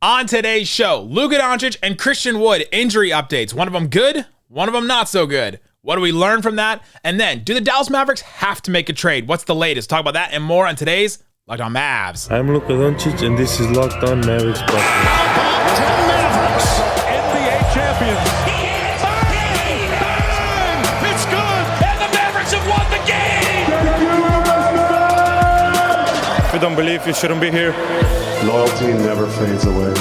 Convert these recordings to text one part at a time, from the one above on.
On today's show, Luka Doncic and Christian Wood injury updates. One of them good, one of them not so good. What do we learn from that? And then, do the Dallas Mavericks have to make a trade? What's the latest? Talk about that and more on today's Locked On Mavs. I'm Luka Doncic, and this is Locked On Mavericks podcast. Mavericks, NBA champions. Bang! Bang! It's good! And the Mavericks have won the game! If you don't believe, you shouldn't be here. Loyalty never fades away.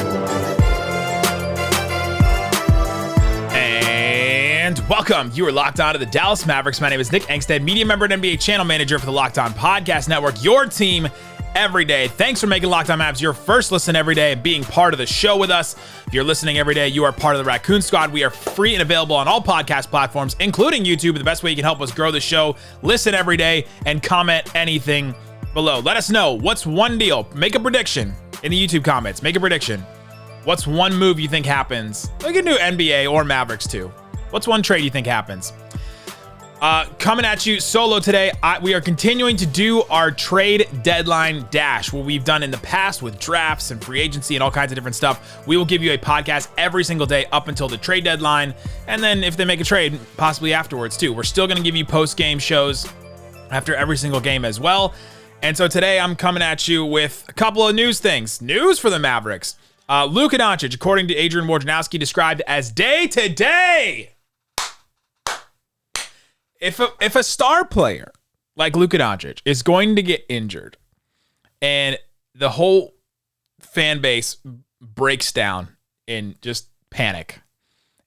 And welcome. You are locked on to the Dallas Mavericks. My name is Nick Angstadt, media member and NBA channel manager for the Locked On Podcast Network, your team every day. Thanks for making Locked On Mavs your first listen every day and being part of the show with us. If you're listening every day, you are part of the Raccoon Squad. We are free and available on all podcast platforms, including YouTube. The best way you can help us grow the show, listen every day, and comment anything below. Let us know what's one deal. Make a prediction in the YouTube comments. Make a prediction. What's one move you think happens? We can do NBA or Mavericks too. What's one trade you think happens? Coming at you solo today, we are continuing to do our trade deadline dash, what we've done in the past with drafts and free agency and all kinds of different stuff. We will give you a podcast every single day up until the trade deadline, and then if they make a trade, possibly afterwards too. We're still going to give you post-game shows after every single game as well. And so today I'm coming at you with a couple of news things. News for the Mavericks. Luka Doncic, according to Adrian Wojnarowski, described as day-to-day. If a star player like Luka Doncic is going to get injured and the whole fan base breaks down in just panic,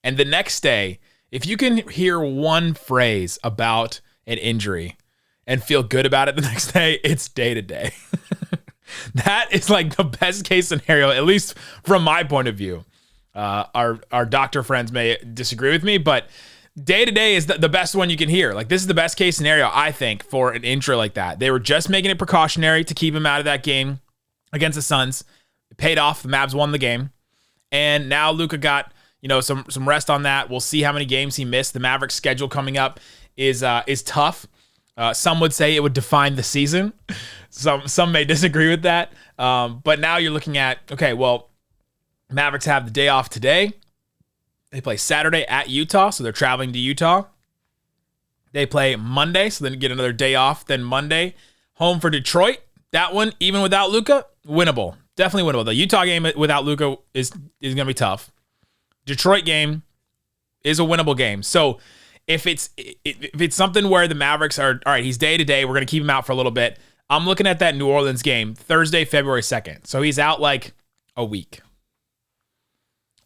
and the next day, if you can hear one phrase about an injury and feel good about it the next day, it's day-to-day. That is like the best case scenario, at least from my point of view. Our doctor friends may disagree with me, but day-to-day is the best one you can hear. Like, this is the best case scenario, I think, for an injury like that. They were just making it precautionary to keep him out of that game against the Suns. It paid off. The Mavs won the game. And now Luka got, some rest on that. We'll see how many games he missed. The Mavericks schedule coming up is tough. Some would say it would define the season. Some may disagree with that. But now you're looking at, okay, well, Mavericks have the day off today. They play Saturday at Utah, so they're traveling to Utah. They play Monday, so then get another day off. Then Monday, home for Detroit. That one, even without Luka, winnable. Definitely winnable. The Utah game without Luka is going to be tough. Detroit game is a winnable game. So if it's something where the Mavericks are, all right, he's day-to-day, we're going to keep him out for a little bit. I'm looking at that New Orleans game, Thursday, February 2nd. So he's out like a week.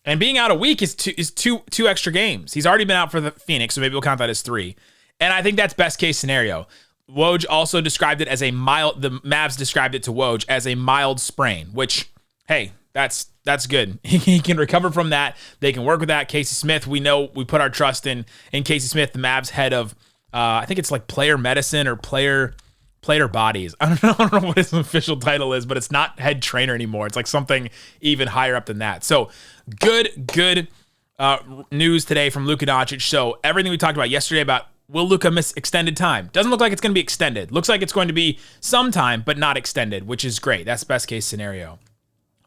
And being out a week is two extra games. He's already been out for the Phoenix, so maybe we'll count that as 3. And I think that's best case scenario. Woj also described it as the Mavs described it to Woj as a mild sprain, which, hey, that's good. He can recover from that. They can work with that. Casey Smith, we know we put our trust in Casey Smith, the Mavs head of, I think it's like player medicine or player bodies. I don't know what his official title is, but it's not head trainer anymore. It's like something even higher up than that. So good news today from Luka Doncic. So everything we talked about yesterday about will Luka miss extended time? Doesn't look like it's going to be extended. Looks like it's going to be some time, but not extended, which is great. That's best case scenario.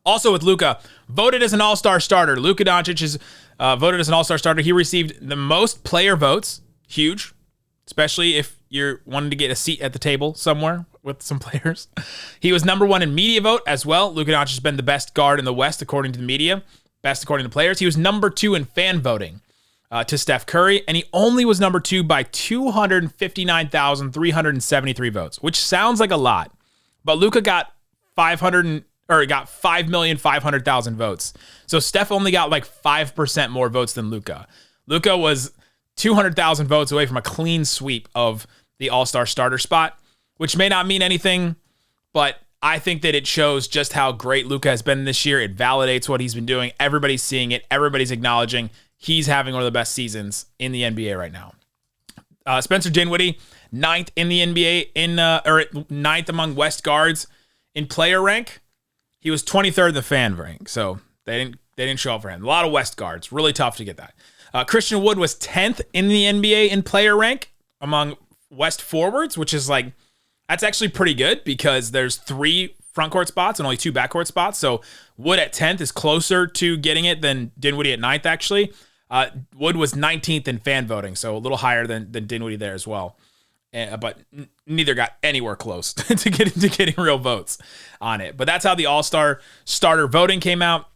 Also with Luka, voted as an all-star starter. Luka Doncic is voted as an all-star starter. He received the most player votes. Huge, especially if you're wanting to get a seat at the table somewhere with some players. He was number 1 in media vote as well. Luka Doncic has been the best guard in the West, according to the media. Best according to players. He was number 2 in fan voting to Steph Curry, and he only was number 2 by 259,373 votes, which sounds like a lot. But Luka got 5,500,000 votes. So Steph only got like 5% more votes than Luka. Luka was 200,000 votes away from a clean sweep of the all-star starter spot, which may not mean anything, but I think that it shows just how great Luka has been this year. It validates what he's been doing. Everybody's seeing it. Everybody's acknowledging he's having one of the best seasons in the NBA right now. Spencer Dinwiddie, 9th in the NBA, or 9th among West guards in player rank. He was 23rd in the fan rank, so they didn't show up for him. A lot of West guards. Really tough to get that. Christian Wood was 10th in the NBA in player rank among West forwards, which is like, that's actually pretty good because there's 3 front court spots and only 2 backcourt spots. So Wood at 10th is closer to getting it than Dinwiddie at 9th, actually. Wood was 19th in fan voting, so a little higher than Dinwiddie there as well. But neither got anywhere close to getting real votes on it. But that's how the All-Star starter voting came out.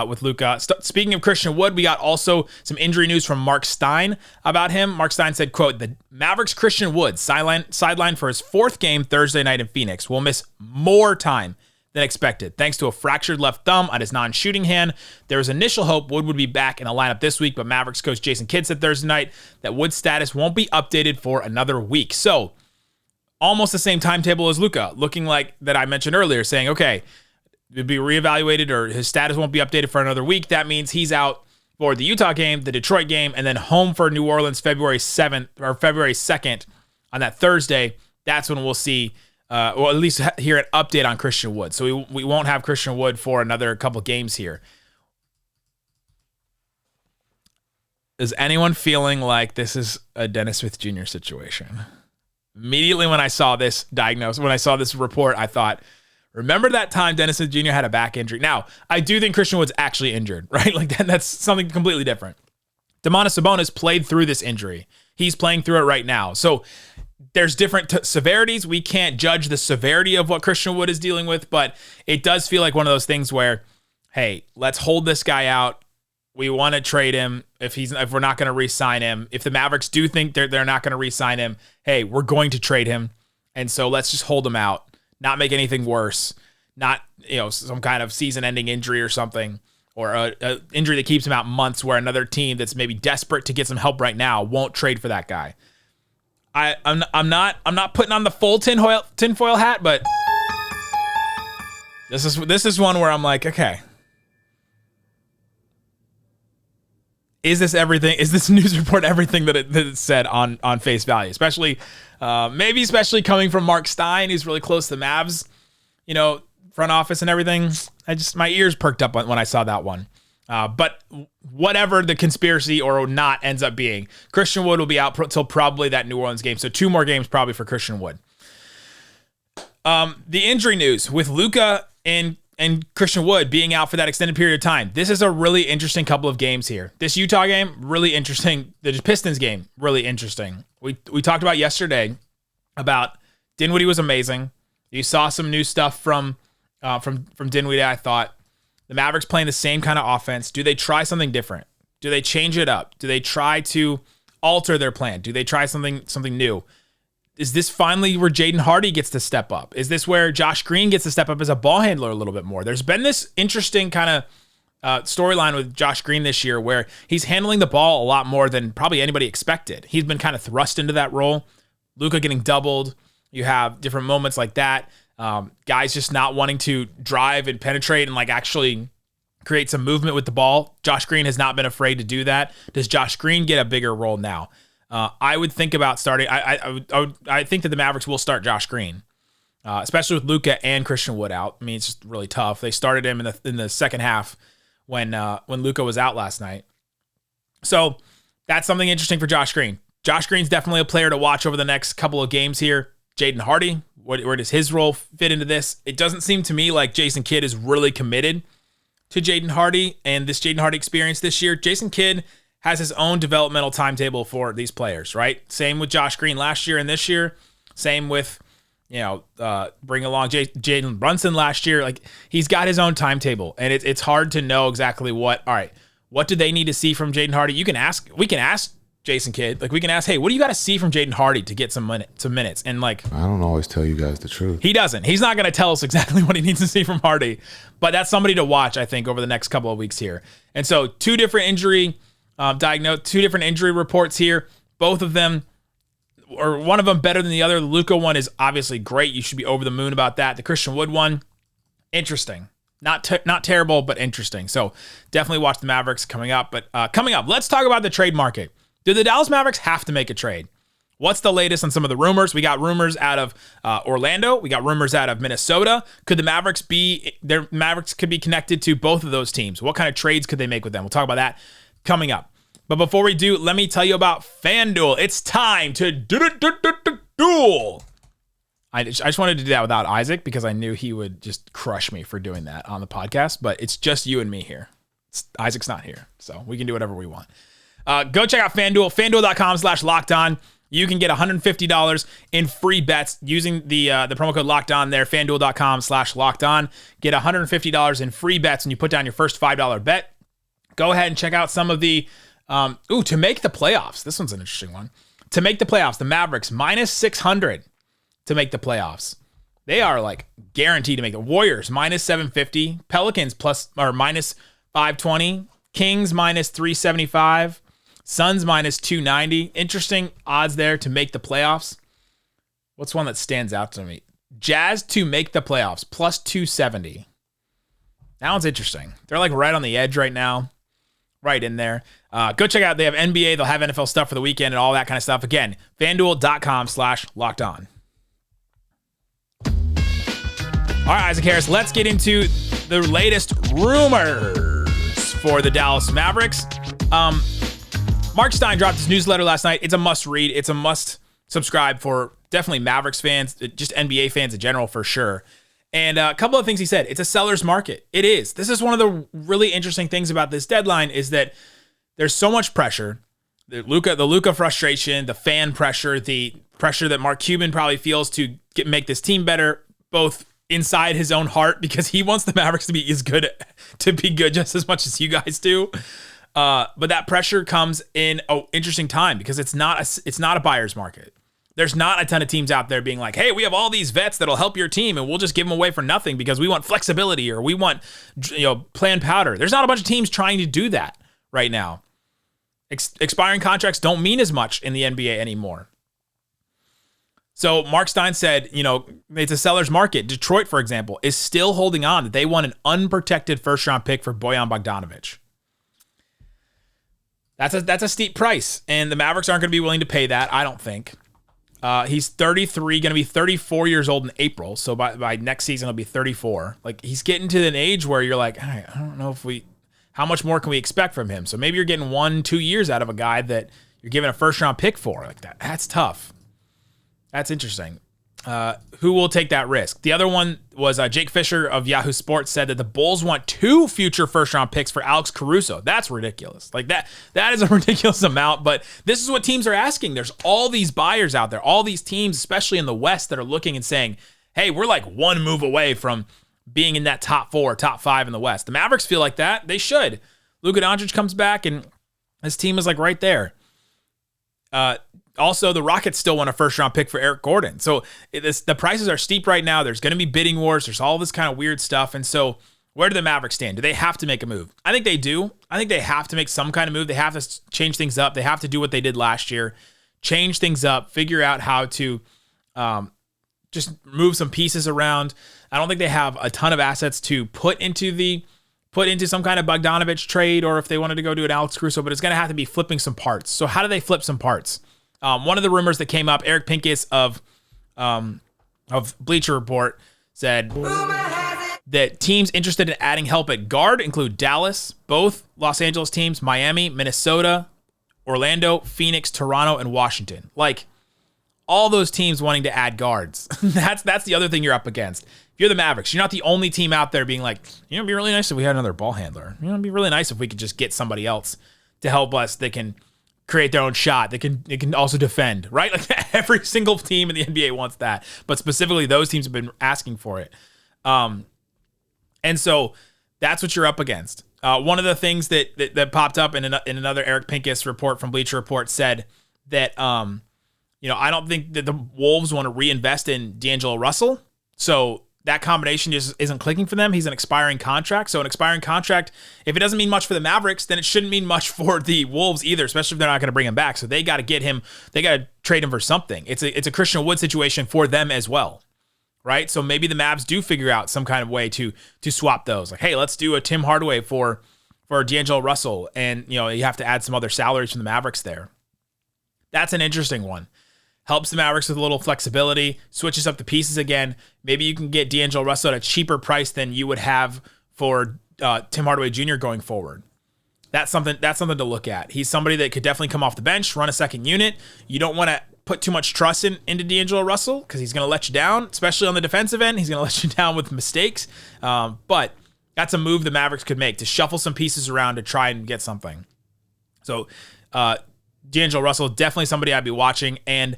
With Luka. Speaking of Christian Wood, we got also some injury news from Mark Stein about him. Mark Stein said, quote, "The Mavericks Christian Wood, sidelined for his 4th game Thursday night in Phoenix, will miss more time than expected, thanks to a fractured left thumb on his non-shooting hand. There was initial hope Wood would be back in the lineup this week, but Mavericks coach Jason Kidd said Thursday night that Wood's status won't be updated for another week." So, almost the same timetable as Luka, looking like that I mentioned earlier, saying, okay, it'll be reevaluated or his status won't be updated for another week. That means he's out for the Utah game, the Detroit game, and then home for New Orleans February 7th or February 2nd on that Thursday. That's when we'll see, or at least hear an update on Christian Wood. So we won't have Christian Wood for another couple games here. Is anyone feeling like this is a Dennis Smith Jr. situation? Immediately when I saw this diagnosis, when I saw this report, I thought, remember that time Dennis Smith Jr. had a back injury? Now, I do think Christian Wood's actually injured, right? Like that's something completely different. Domantas Sabonis played through this injury. He's playing through it right now. So there's different severities. We can't judge the severity of what Christian Wood is dealing with, but it does feel like one of those things where, hey, let's hold this guy out. We want to trade him if we're not going to re-sign him. If the Mavericks do think they're not going to re-sign him, hey, we're going to trade him. And so let's just hold him out. Not make anything worse, not some kind of season-ending injury or something, or a injury that keeps him out months where another team that's maybe desperate to get some help right now won't trade for that guy. I'm not putting on the full tinfoil hat, but this is one where I'm like, okay, is this everything? Is this news report everything that it said on face value? Especially coming from Mark Stein, who's really close to the Mavs, front office and everything. My ears perked up when I saw that one. But whatever the conspiracy or not ends up being, Christian Wood will be out till probably that New Orleans game. So 2 more games probably for Christian Wood. The injury news with Luka and Christian Wood being out for that extended period of time. This is a really interesting couple of games here. This Utah game, really interesting. The Pistons game, really interesting. We talked about yesterday about Dinwiddie was amazing. You saw some new stuff from Dinwiddie, I thought. The Mavericks playing the same kind of offense. Do they try something different? Do they change it up? Do they try to alter their plan? Do they try something new? Is this finally where Jaden Hardy gets to step up? Is this where Josh Green gets to step up as a ball handler a little bit more? There's been this interesting kind of storyline with Josh Green this year where he's handling the ball a lot more than probably anybody expected. He's been kind of thrust into that role. Luka getting doubled. You have different moments like that. Guys just not wanting to drive and penetrate and actually create some movement with the ball. Josh Green has not been afraid to do that. Does Josh Green get a bigger role now? I would think about starting. I think that the Mavericks will start Josh Green, especially with Luka and Christian Wood out. I mean, it's just really tough. They started him in the second half when Luka was out last night. So that's something interesting for Josh Green. Josh Green's definitely a player to watch over the next couple of games here. Jaden Hardy, where does his role fit into this? It doesn't seem to me like Jason Kidd is really committed to Jaden Hardy and this Jaden Hardy experience this year. Jason Kidd has his own developmental timetable for these players, right? Same with Josh Green last year and this year. Same with, bring along Jalen Brunson last year. He's got his own timetable, and it's hard to know exactly what do they need to see from Jaden Hardy? We can ask Jason Kidd. We can ask, hey, what do you got to see from Jaden Hardy to get some minutes? And I don't always tell you guys the truth. He doesn't. He's not going to tell us exactly what he needs to see from Hardy, but that's somebody to watch, I think, over the next couple of weeks here. And so 2 different injury reports here. Both of them, or one of them better than the other. The Luka one is obviously great. You should be over the moon about that. The Christian Wood one, interesting. Not terrible, but interesting. So definitely watch the Mavericks coming up. But coming up, let's talk about the trade market. Do the Dallas Mavericks have to make a trade? What's the latest on some of the rumors? We got rumors out of Orlando. We got rumors out of Minnesota. Could the Mavericks could be connected to both of those teams? What kind of trades could they make with them? We'll talk about that coming up. But before we do, let me tell you about FanDuel. It's time to duel. I just wanted to do that without Isaac because I knew he would just crush me for doing that on the podcast. But it's just you and me here. Isaac's not here, so we can do whatever we want. Go check out FanDuel, FanDuel.com/lockedon. You can get $150 in free bets using the promo code LOCKEDON there, FanDuel.com/lockedon. Get $150 in free bets when you put down your first $5 bet. Go ahead and check out some of the to make the playoffs. This one's an interesting one. To make the playoffs, the Mavericks -600 to make the playoffs. They are like guaranteed to make the Warriors -750, Pelicans -520, Kings -375, Suns -290. Interesting odds there to make the playoffs. What's one that stands out to me? Jazz to make the playoffs +270. That one's interesting. They're like right on the edge right now. Right in there. Go check out. They have NBA. They'll have NFL stuff for the weekend and all that kind of stuff. Again, FanDuel.com/lockedon. All right, Isaac Harris, let's get into the latest rumors for the Dallas Mavericks. Mark Stein dropped his newsletter last night. It's a must read. It's a must subscribe for definitely Mavericks fans, just NBA fans in general for sure. And a couple of things he said. It's a seller's market. It is. This is one of the really interesting things about this deadline is that there's so much pressure. The Luka frustration, the fan pressure, the pressure that Mark Cuban probably feels to make this team better, both inside his own heart because he wants the Mavericks to be good just as much as you guys do. But that pressure comes in an interesting time because it's not a buyer's market. There's not a ton of teams out there being like, hey, we have all these vets that'll help your team and we'll just give them away for nothing because we want flexibility or we want planned powder. There's not a bunch of teams trying to do that right now. Expiring contracts don't mean as much in the NBA anymore. So Mark Stein said, it's a seller's market. Detroit, for example, is still holding on that they want an unprotected first-round pick for Bojan Bogdanovic. That's a steep price, and the Mavericks aren't going to be willing to pay that, I don't think. He's 33, going to be 34 years old in April, so by next season he'll be 34. Like, he's getting to an age where you're like, I don't know how much more can we expect from him? So maybe you're getting 1-2 years out of a guy that you're giving a first-round pick for. Like that's tough. That's interesting. Who will take that risk? The other one was Jake Fisher of Yahoo Sports said that the Bulls want 2 future first-round picks for Alex Caruso. That's ridiculous. Like that is a ridiculous amount, but this is what teams are asking. There's all these buyers out there, all these teams, especially in the West, that are looking and saying, hey, we're like one move away from being in that top 4, top 5 in the West. The Mavericks feel like that. They should. Luka Doncic comes back, and this team is like right there. Also, the Rockets still want a first-round pick for Eric Gordon. So the prices are steep right now. There's going to be bidding wars. There's all this kind of weird stuff. And so where do the Mavericks stand? Do they have to make a move? I think they do. I think they have to make some kind of move. They have to change things up. They have to do what they did last year, change things up, figure out how to just move some pieces around. I don't think they have a ton of assets to put into some kind of Bogdanovic trade, or if they wanted to go do an Alex Caruso, but it's going to have to be flipping some parts. So how do they flip some parts? One of the rumors that came up, Eric Pincus of Bleacher Report said that teams interested in adding help at guard include Dallas, both Los Angeles teams, Miami, Minnesota, Orlando, Phoenix, Toronto, and Washington. Like, all those teams wanting to add guards. That's the other thing you're up against. If you're the Mavericks, you're not the only team out there being like, it'd be really nice if we had another ball handler. It'd be really nice if we could just get somebody else to help us that can create their own shot. They can also defend, right? Like every single team in the NBA wants that, but specifically those teams have been asking for it. And so that's what you're up against. One of the things that popped up in another Eric Pincus report from Bleacher Report said that, I don't think that the Wolves want to reinvest in D'Angelo Russell. So that combination just isn't clicking for them. He's an expiring contract. So an expiring contract, if it doesn't mean much for the Mavericks, then it shouldn't mean much for the Wolves either, especially if they're not going to bring him back. So they got to get him. They got to trade him for something. It's a Christian Wood situation for them as well, right? So maybe the Mavs do figure out some kind of way to swap those. Like, hey, let's do a Tim Hardaway for D'Angelo Russell, and you have to add some other salaries from the Mavericks there. That's an interesting one. Helps the Mavericks with a little flexibility, switches up the pieces again. Maybe you can get D'Angelo Russell at a cheaper price than you would have for Tim Hardaway Jr. going forward. That's something to look at. He's somebody that could definitely come off the bench, run a second unit. You don't want to put too much trust into D'Angelo Russell because he's going to let you down, especially on the defensive end. He's going to let you down with mistakes. But that's a move the Mavericks could make to shuffle some pieces around to try and get something. So D'Angelo Russell, definitely somebody I'd be watching. And,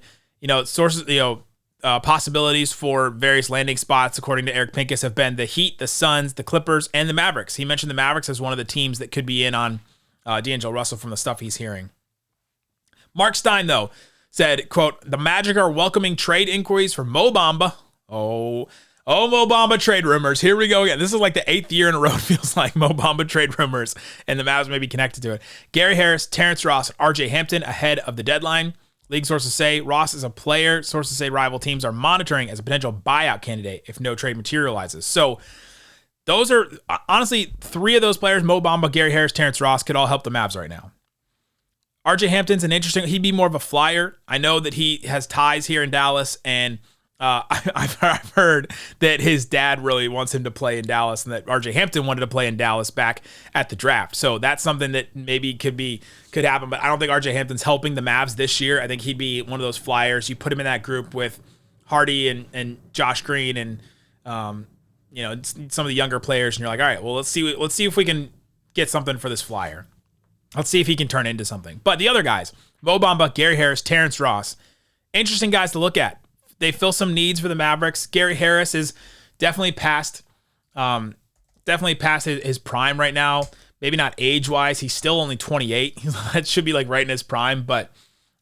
possibilities for various landing spots, according to Eric Pincus, have been the Heat, the Suns, the Clippers, and the Mavericks. He mentioned the Mavericks as one of the teams that could be in on D'Angelo Russell from the stuff he's hearing. Mark Stein, though, said, quote, the Magic are welcoming trade inquiries for Mo Bamba. Oh, Mo Bamba trade rumors. Here we go again. This is like the 8th year in a row, it feels like, Mo Bamba trade rumors, and the Mavs may be connected to it. Gary Harris, Terrence Ross, and RJ Hampton ahead of the deadline. League sources say Ross is a player. Sources say rival teams are monitoring as a potential buyout candidate if no trade materializes. So those are, honestly, 3 of those players, Mo Bamba, Gary Harris, Terrence Ross, could all help the Mavs right now. RJ Hampton's an interesting, he'd be more of a flyer. I know that he has ties here in Dallas, and I've heard that his dad really wants him to play in Dallas, and that RJ Hampton wanted to play in Dallas back at the draft. So that's something that maybe could happen, but I don't think RJ Hampton's helping the Mavs this year. I think he'd be one of those flyers. You put him in that group with Hardy and Josh Green and some of the younger players, and you're like, all right, well, let's see if we can get something for this flyer. Let's see if he can turn into something. But the other guys, Mo Bamba, Gary Harris, Terrence Ross, interesting guys to look at. They fill some needs for the Mavericks. Gary Harris is definitely past his prime right now. Maybe not age-wise. He's still only 28. That should be like right in his prime. But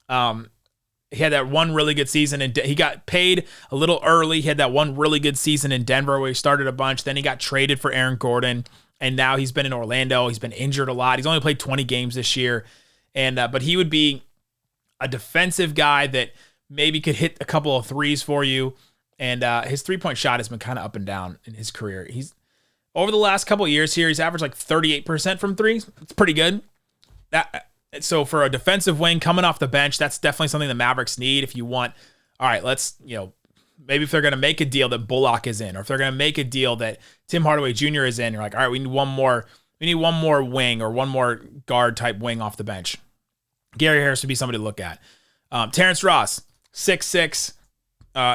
he had that one really good season, and he got paid a little early. He had that one really good season in Denver where he started a bunch. Then he got traded for Aaron Gordon, and now he's been in Orlando. He's been injured a lot. He's only played 20 games this year, and but he would be a defensive guy that maybe could hit a couple of threes for you. And his three-point shot has been kind of up and down in his career. He's over the last couple of years here, he's averaged like 38% from threes. It's pretty good. So for a defensive wing coming off the bench, that's definitely something the Mavericks need. If you want, all right, maybe if they're going to make a deal that Bullock is in, or if they're going to make a deal that Tim Hardaway Jr. is in, you're like, all right, we need one more wing or one more guard type wing off the bench. Gary Harris would be somebody to look at. Terrence Ross, 6'6".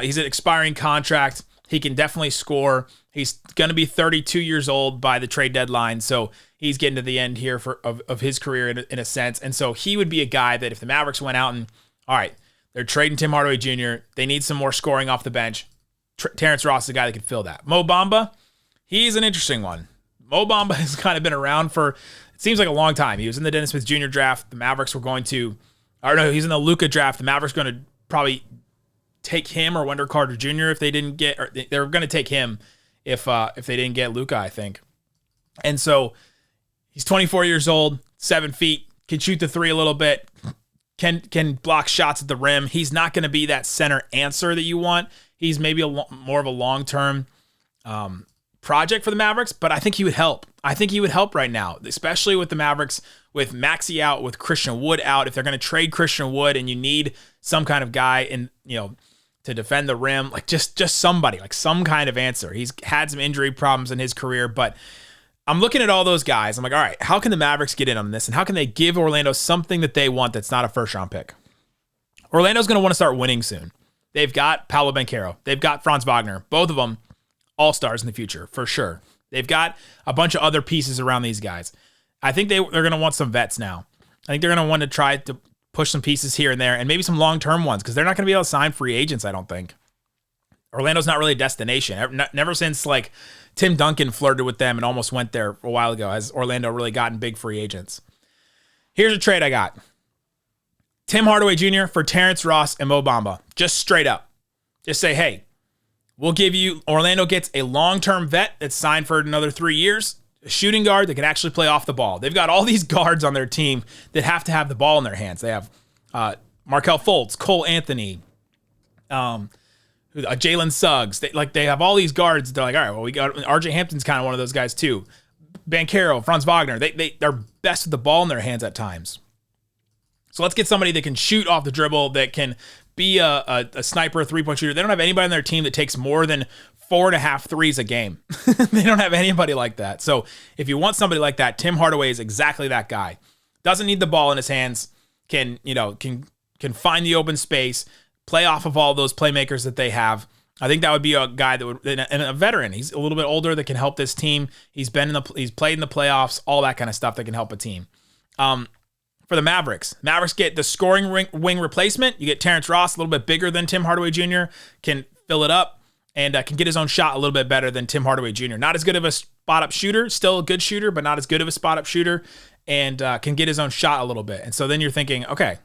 He's an expiring contract. He can definitely score. He's going to be 32 years old by the trade deadline, so he's getting to the end here of his career in a sense. And so he would be a guy that if the Mavericks went out and, all right, they're trading Tim Hardaway Jr., they need some more scoring off the bench, Terrence Ross is the guy that could fill that. Mo Bamba, he's an interesting one. Mo Bamba has kind of been around for, it seems like a long time. He was in the Dennis Smith Jr. draft. The Mavericks were going to, he's in the Luka draft. The Mavericks were going to probably take him or Wendell Carter Jr. if they didn't get, or they were going to take him if they didn't get Luka, I think. And so he's 24 years old, 7 feet, can shoot the three a little bit, can block shots at the rim. He's not going to be that center answer that you want. He's maybe more of a long-term project for the Mavericks, but I think he would help. I think he would help right now, especially with the Mavericks, with Maxey out, with Christian Wood out. If they're going to trade Christian Wood and you need some kind of guy to defend the rim, like just somebody, like some kind of answer. He's had some injury problems in his career, but I'm looking at all those guys. I'm like, all right, how can the Mavericks get in on this? And how can they give Orlando something that they want that's not a first-round pick? Orlando's going to want to start winning soon. They've got Paolo Banchero. They've got Franz Wagner. Both of them all-stars in the future, for sure. They've got a bunch of other pieces around these guys. I think they're going to want some vets now. I think they're going to want to try to push some pieces here and there, and maybe some long-term ones, because they're not going to be able to sign free agents, I don't think. Orlando's not really a destination. Never since, like, Tim Duncan flirted with them and almost went there a while ago has Orlando really gotten big free agents. Here's a trade I got. Tim Hardaway Jr. for Terrence Ross and Mo Bamba. Just straight up. Just say, hey, we'll give you, Orlando gets a long-term vet that's signed for another 3 years, a shooting guard that can actually play off the ball. They've got all these guards on their team that have to have the ball in their hands. They have Markelle Fultz, Cole Anthony, Jalen Suggs. They have all these guards. They're like, all right, well, we got RJ Hampton's kind of one of those guys too. Banchero, Franz Wagner. They're best with the ball in their hands at times. So let's get somebody that can shoot off the dribble, that can be a sniper, a three-point shooter. They don't have anybody on their team that takes more than 4.5 threes a game. They don't have anybody like that. So if you want somebody like that, Tim Hardaway is exactly that guy. Doesn't need the ball in his hands. Can can find the open space, play off of all those playmakers that they have. I think that would be a guy that would, and a veteran. He's a little bit older that can help this team. He's played in the playoffs, all that kind of stuff that can help a team. For the Mavericks get the scoring wing replacement. You get Terrence Ross, a little bit bigger than Tim Hardaway Jr., can fill it up and can get his own shot a little bit better than Tim Hardaway Jr. Not as good of a spot-up shooter, still a good shooter, but not as good of a spot-up shooter, and can get his own shot a little bit. And so then you're thinking, okay,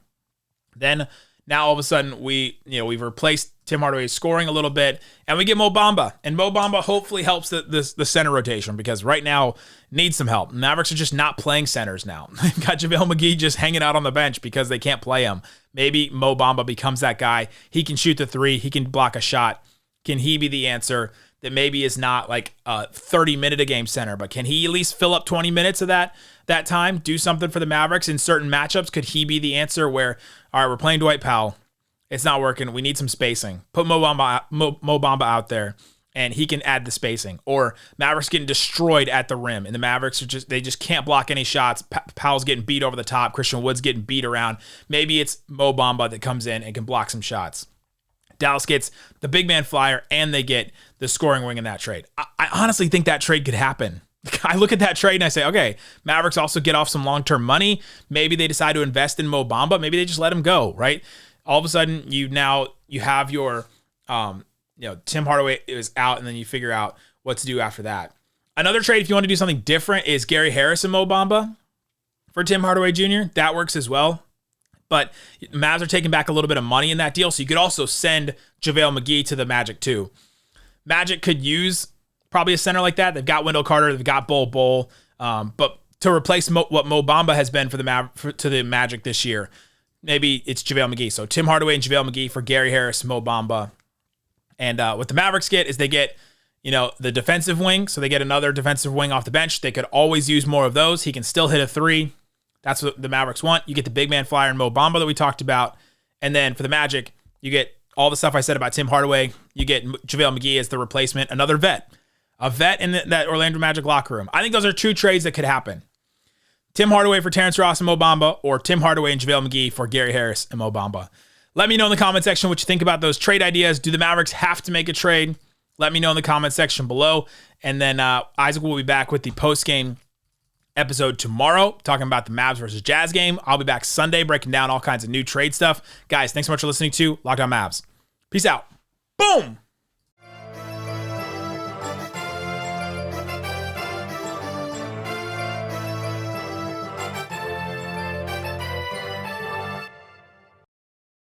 then now all of a sudden we've replaced Tim Hardaway's scoring a little bit, and we get Mo Bamba. And Mo Bamba hopefully helps the center rotation, because right now needs some help. Mavericks are just not playing centers now. They've got JaVale McGee just hanging out on the bench because they can't play him. Maybe Mo Bamba becomes that guy. He can shoot the three. He can block a shot. Can he be the answer that maybe is not like a 30-minute-a-game center, but can he at least fill up 20 minutes of that time, do something for the Mavericks in certain matchups? Could he be the answer where, all right, we're playing Dwight Powell. It's not working. We need some spacing. Put Mo Bamba out there, and he can add the spacing. Or Mavericks getting destroyed at the rim, and the Mavericks they just can't block any shots. Powell's getting beat over the top. Christian Wood's getting beat around. Maybe it's Mo Bamba that comes in and can block some shots. Dallas gets the big man flyer, and they get the scoring wing in that trade. I honestly think that trade could happen. I look at that trade and I say, okay, Mavericks also get off some long-term money. Maybe they decide to invest in Mo Bamba. Maybe they just let him go, right? All of a sudden, you have your, Tim Hardaway is out, and then you figure out what to do after that. Another trade, if you want to do something different, is Gary Harris and Mo Bamba for Tim Hardaway Jr. That works as well. But Mavs are taking back a little bit of money in that deal, so you could also send JaVale McGee to the Magic too. Magic could use probably a center like that. They've got Wendell Carter, they've got Bol, but to replace what Mo Bamba has been for the Magic this year, maybe it's JaVale McGee. So Tim Hardaway and JaVale McGee for Gary Harris, Mo Bamba. And what the Mavericks get is they get, the defensive wing. So they get another defensive wing off the bench. They could always use more of those. He can still hit a three. That's what the Mavericks want. You get the big man flyer and Mo Bamba that we talked about. And then for the Magic, you get all the stuff I said about Tim Hardaway. You get JaVale McGee as the replacement, another vet. A vet in that Orlando Magic locker room. I think those are two trades that could happen. Tim Hardaway for Terrence Ross and Mo Bamba, or Tim Hardaway and JaVale McGee for Gary Harris and Mo Bamba. Let me know in the comment section what you think about those trade ideas. Do the Mavericks have to make a trade? Let me know in the comment section below. And then Isaac will be back with the post-game episode tomorrow, talking about the Mavs versus Jazz game. I'll be back Sunday breaking down all kinds of new trade stuff. Guys, thanks so much for listening to Locked On Mavs. Peace out. Boom!